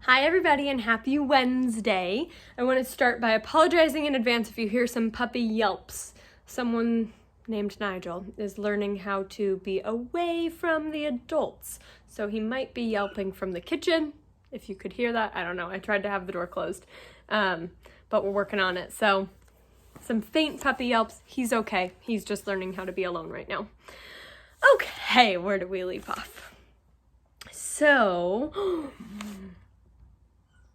Hi everybody and happy Wednesday. I want to start by apologizing in advance if you hear some puppy yelps. Someone named Nigel is learning how to be away from the adults. So he might be yelping from the kitchen. If you could hear that, I don't know. I tried to have the door closed, but we're working on it. So some faint puppy yelps. He's okay. He's just learning how to be alone right now. Okay, where do we leave off? So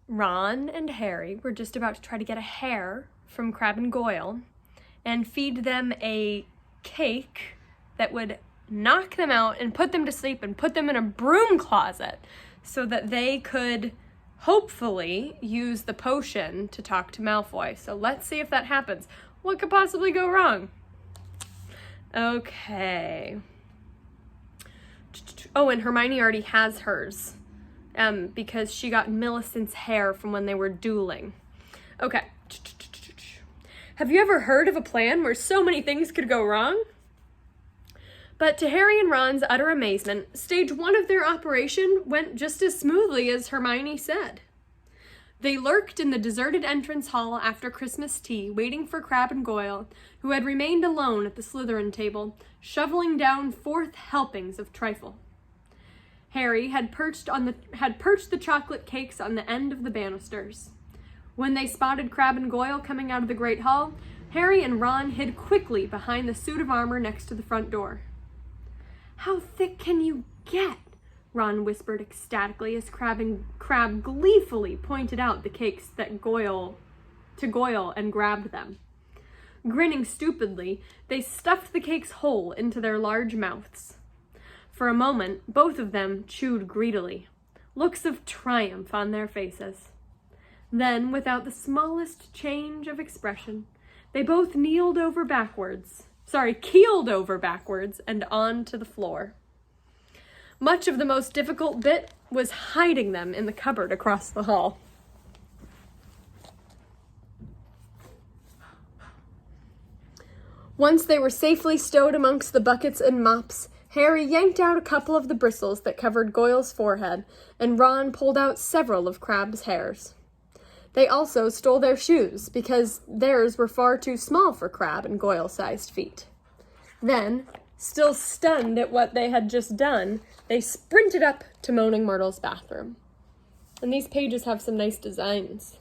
Ron and Harry were just about to try to get a hare from Crabbe and Goyle and feed them a cake that would knock them out and put them to sleep and put them in a broom closet so that they could hopefully use the potion to talk to Malfoy. So let's see if that happens. What could possibly go wrong? Okay. Oh, and Hermione already has hers. Because she got Millicent's hair from when they were dueling. Okay. Have you ever heard of a plan where so many things could go wrong? But to Harry and Ron's utter amazement, stage 1 of their operation went just as smoothly as Hermione said. They lurked in the deserted entrance hall after Christmas tea, waiting for Crabbe and Goyle, who had remained alone at the Slytherin table, shoveling down 4th helpings of trifle. Harry had perched the chocolate cakes on the end of the banisters. When they spotted Crabbe and Goyle coming out of the Great Hall, Harry and Ron hid quickly behind the suit of armor next to the front door. "How thick can you get?" Ron whispered ecstatically as Crabbe gleefully pointed out the cakes to Goyle and grabbed them. Grinning stupidly, they stuffed the cakes whole into their large mouths. For a moment, both of them chewed greedily, looks of triumph on their faces. Then, without the smallest change of expression, they both keeled over backwards and onto the floor. Much of the most difficult bit was hiding them in the cupboard across the hall. Once they were safely stowed amongst the buckets and mops, Harry yanked out a couple of the bristles that covered Goyle's forehead, and Ron pulled out several of Crabbe's hairs. They also stole their shoes, because theirs were far too small for Crabbe and Goyle-sized feet. Then, still stunned at what they had just done, they sprinted up to Moaning Myrtle's bathroom. And these pages have some nice designs.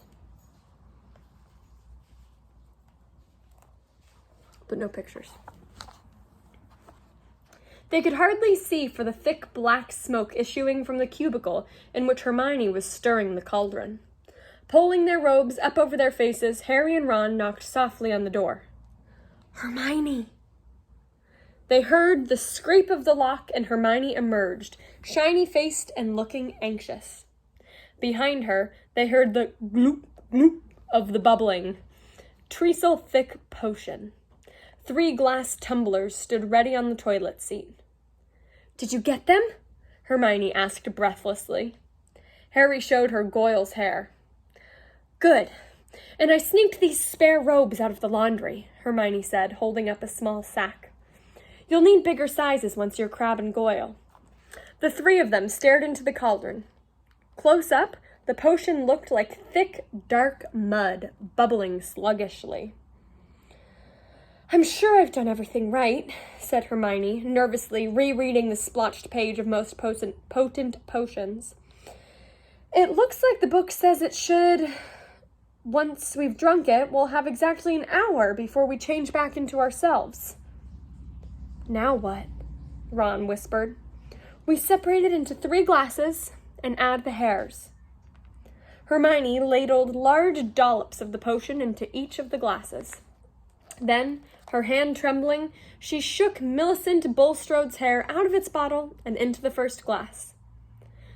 But no pictures. They could hardly see for the thick black smoke issuing from the cubicle in which Hermione was stirring the cauldron. Pulling their robes up over their faces, Harry and Ron knocked softly on the door. "Hermione!" They heard the scrape of the lock and Hermione emerged, shiny-faced and looking anxious. Behind her, they heard the gloop, gloop of the bubbling, treacle-thick potion. 3 glass tumblers stood ready on the toilet seat. "Did you get them?" Hermione asked breathlessly. Harry showed her Goyle's hair. "Good. And I sneaked these spare robes out of the laundry," Hermione said, holding up a small sack. "You'll need bigger sizes once you're Crabbe and Goyle." The 3 of them stared into the cauldron. Close up, the potion looked like thick, dark mud, bubbling sluggishly. "I'm sure I've done everything right," said Hermione, nervously rereading the splotched page of most potent potions. "It looks like the book says it should. Once we've drunk it, we'll have exactly an hour before we change back into ourselves." "Now what?" Ron whispered. "We separate it into 3 glasses and add the hairs." Hermione ladled large dollops of the potion into each of the glasses. Then, her hand trembling, she shook Millicent Bulstrode's hair out of its bottle and into the first glass.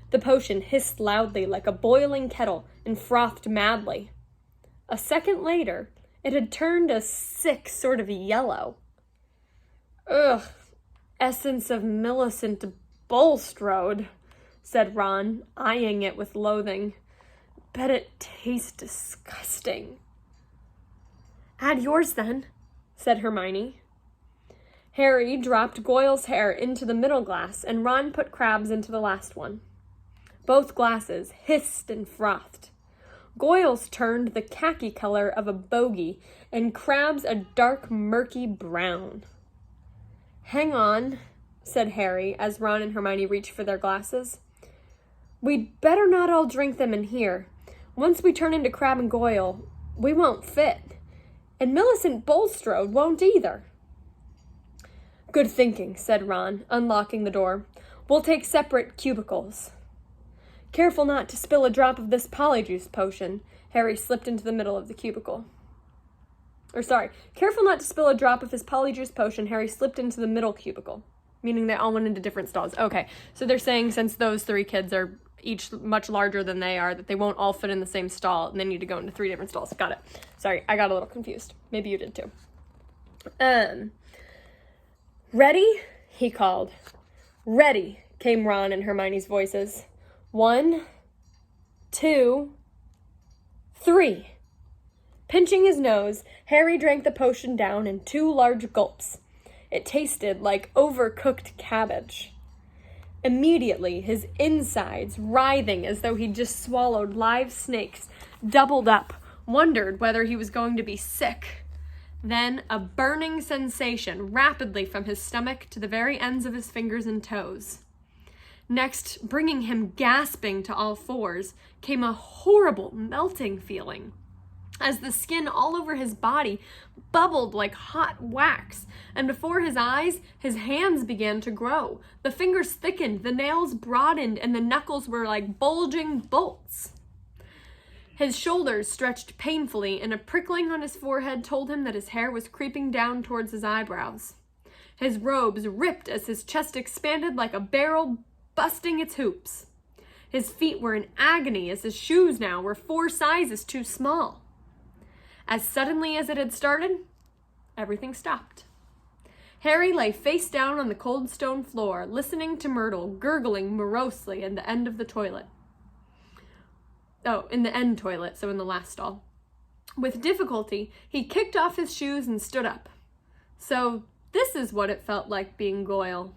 The potion hissed loudly like a boiling kettle and frothed madly. A second later, it had turned a sick sort of yellow. "Ugh, essence of Millicent Bulstrode," said Ron, eyeing it with loathing. "Bet it tastes disgusting." "Add yours, then," said Hermione. Harry dropped Goyle's hair into the middle glass, and Ron put Crabbe's into the last one. Both glasses hissed and frothed. Goyle's turned the khaki color of a bogey, and Crab's a dark, murky brown. "Hang on," said Harry, as Ron and Hermione reached for their glasses. "We'd better not all drink them in here. Once we turn into Crabbe and Goyle, we won't fit. And Millicent Bulstrode won't either." "Good thinking," said Ron, unlocking the door. "We'll take separate cubicles." Careful not to spill a drop of this polyjuice potion, Harry slipped into the middle of the cubicle. Careful not to spill a drop of his polyjuice potion, Harry slipped into the middle cubicle. Meaning they all went into different stalls. Okay, so they're saying since those 3 kids are each much larger than they are, that they won't all fit in the same stall, and they need to go into 3 different stalls. Got it. Sorry, I got a little confused. Maybe you did too. "Ready?" he called. "Ready," came Ron and Hermione's voices. 1, 2, 3. Pinching his nose, Harry drank the potion down in 2 large gulps. It tasted like overcooked cabbage. Immediately, his insides, writhing as though he'd just swallowed live snakes, doubled up, wondered whether he was going to be sick. Then a burning sensation rapidly from his stomach to the very ends of his fingers and toes. Next, bringing him gasping to all fours, came a horrible melting feeling, as the skin all over his body bubbled like hot wax, and before his eyes, his hands began to grow. The fingers thickened, the nails broadened, and the knuckles were like bulging bolts. His shoulders stretched painfully, and a prickling on his forehead told him that his hair was creeping down towards his eyebrows. His robes ripped as his chest expanded like a barrel busting its hoops. His feet were in agony as his shoes now were 4 sizes too small. As suddenly as it had started, everything stopped. Harry lay face down on the cold stone floor, listening to Myrtle gurgling morosely in the end of the toilet. Oh, in the end toilet, so in the last stall. With difficulty, he kicked off his shoes and stood up. So this is what it felt like being Goyle.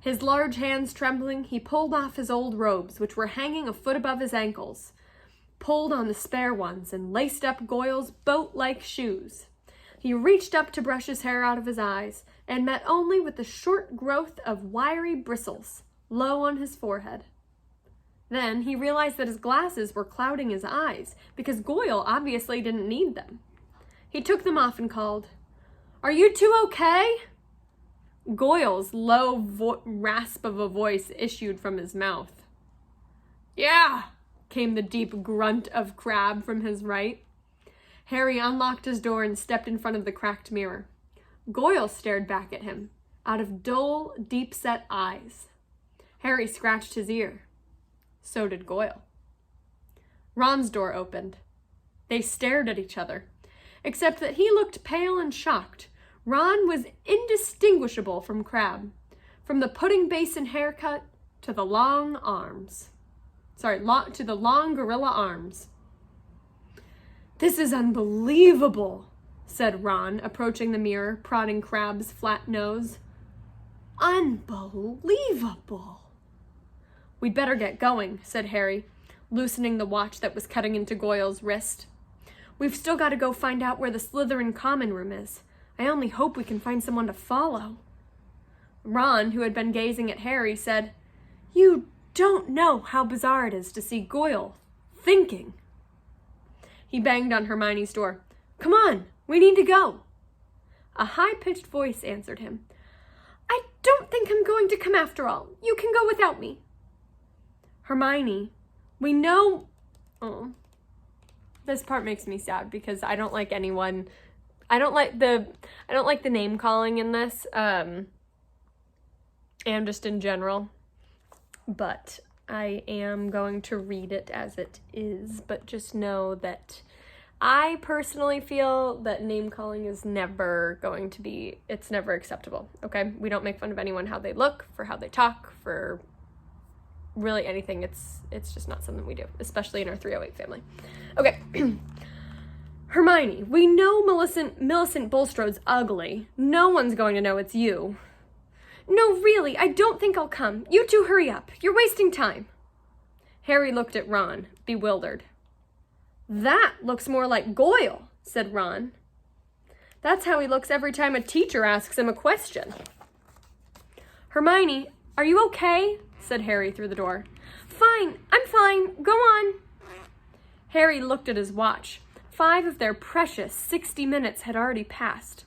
His large hands trembling, he pulled off his old robes, which were hanging a foot above his ankles, pulled on the spare ones, and laced up Goyle's boat-like shoes. He reached up to brush his hair out of his eyes, and met only with the short growth of wiry bristles, low on his forehead. Then he realized that his glasses were clouding his eyes, because Goyle obviously didn't need them. He took them off and called, "Are you two okay?" Goyle's low rasp of a voice issued from his mouth. "Yeah," came the deep grunt of Crabbe from his right. Harry unlocked his door and stepped in front of the cracked mirror. Goyle stared back at him, out of dull, deep-set eyes. Harry scratched his ear. So did Goyle. Ron's door opened. They stared at each other, except that he looked pale and shocked. Ron was indistinguishable from Crabbe, from the pudding basin haircut to the long arms. To the long gorilla arms. "This is unbelievable," said Ron, approaching the mirror, prodding Crabbe's flat nose. "Unbelievable." "We'd better get going," said Harry, loosening the watch that was cutting into Goyle's wrist. "We've still got to go find out where the Slytherin common room is. I only hope we can find someone to follow." Ron, who had been gazing at Harry, said, "You don't know how bizarre it is to see Goyle thinking." He banged on Hermione's door. "Come on, we need to go." A high-pitched voice answered him. "I don't think I'm going to come after all. You can go without me." "Hermione, we know..." Oh, this part makes me sad because I don't like anyone... I don't like the name calling in this, and just in general, but I am going to read it as it is, but just know that I personally feel that name calling is never going to be, it's never acceptable, okay? We don't make fun of anyone how they look, for how they talk, for really anything. It's just not something we do, especially in our 308 family. Okay. Hermione, we know Millicent Bulstrode's ugly. No one's going to know it's you. No, really, I don't think I'll come. You two hurry up. You're wasting time. Harry looked at Ron, bewildered. That looks more like Goyle, said Ron. That's how he looks every time a teacher asks him a question. Hermione, are you okay? Said Harry through the door. Fine, I'm fine. Go on. Harry looked at his watch. 5 of their precious 60 minutes had already passed.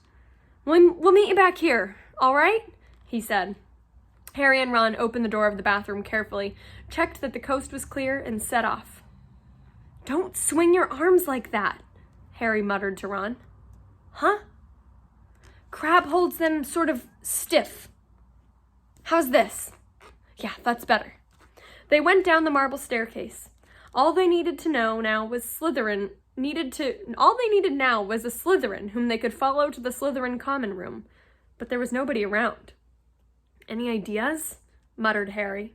We'll meet you back here, all right? He said. Harry and Ron opened the door of the bathroom carefully, checked that the coast was clear, and set off. Don't swing your arms like that, Harry muttered to Ron. Huh? Crabbe holds them sort of stiff. How's this? Yeah, that's better. They went down the marble staircase. All they needed now was a Slytherin whom they could follow to the Slytherin common room, but there was nobody around. Any ideas? Muttered Harry.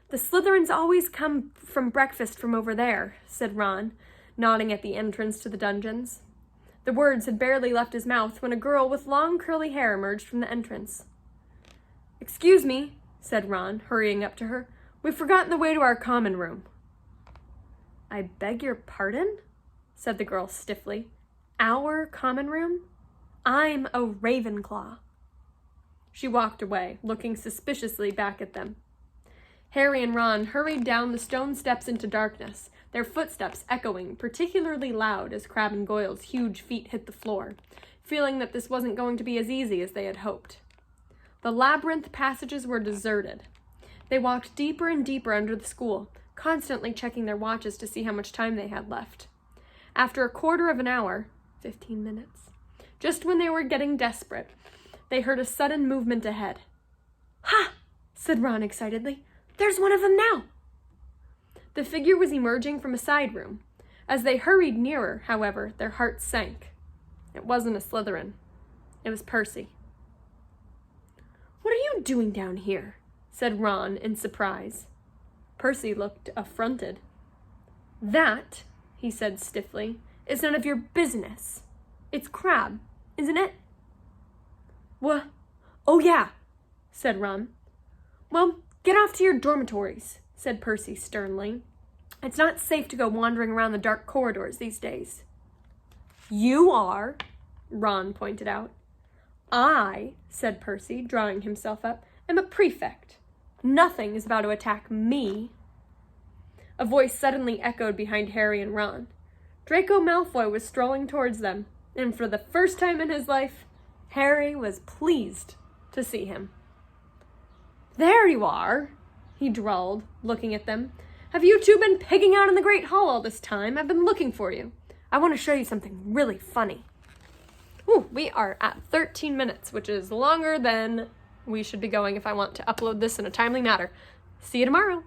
The Slytherins always come from breakfast from over there, said Ron, nodding at the entrance to the dungeons. The words had barely left his mouth when a girl with long curly hair emerged from the entrance. Excuse me, said Ron, hurrying up to her. We've forgotten the way to our common room. I beg your pardon? Said the girl stiffly. Our common room? I'm a Ravenclaw. She walked away, looking suspiciously back at them. Harry and Ron hurried down the stone steps into darkness, their footsteps echoing particularly loud as Crabbe and Goyle's huge feet hit the floor, feeling that this wasn't going to be as easy as they had hoped. The labyrinth passages were deserted. They walked deeper and deeper under the school, constantly checking their watches to see how much time they had left. After a quarter of an hour, 15 minutes, just when they were getting desperate, they heard a sudden movement ahead. Ha! Said Ron excitedly. There's one of them now! The figure was emerging from a side room. As they hurried nearer, however, their hearts sank. It wasn't a Slytherin. It was Percy. What are you doing down here? Said Ron in surprise. Percy looked affronted. That, he said stiffly, is none of your business. It's Crabbe, isn't it? What? Oh, yeah, said Ron. Well, get off to your dormitories, said Percy sternly. It's not safe to go wandering around the dark corridors these days. You are, Ron pointed out. I, said Percy, drawing himself up, am a prefect. Nothing is about to attack me. A voice suddenly echoed behind Harry and Ron. Draco Malfoy was strolling towards them, and for the first time in his life, Harry was pleased to see him. There you are, he drawled, looking at them. Have you two been pigging out in the Great Hall all this time? I've been looking for you. I want to show you something really funny. Ooh, we are at 13 minutes, which is longer than we should be going if I want to upload this in a timely manner. See you tomorrow.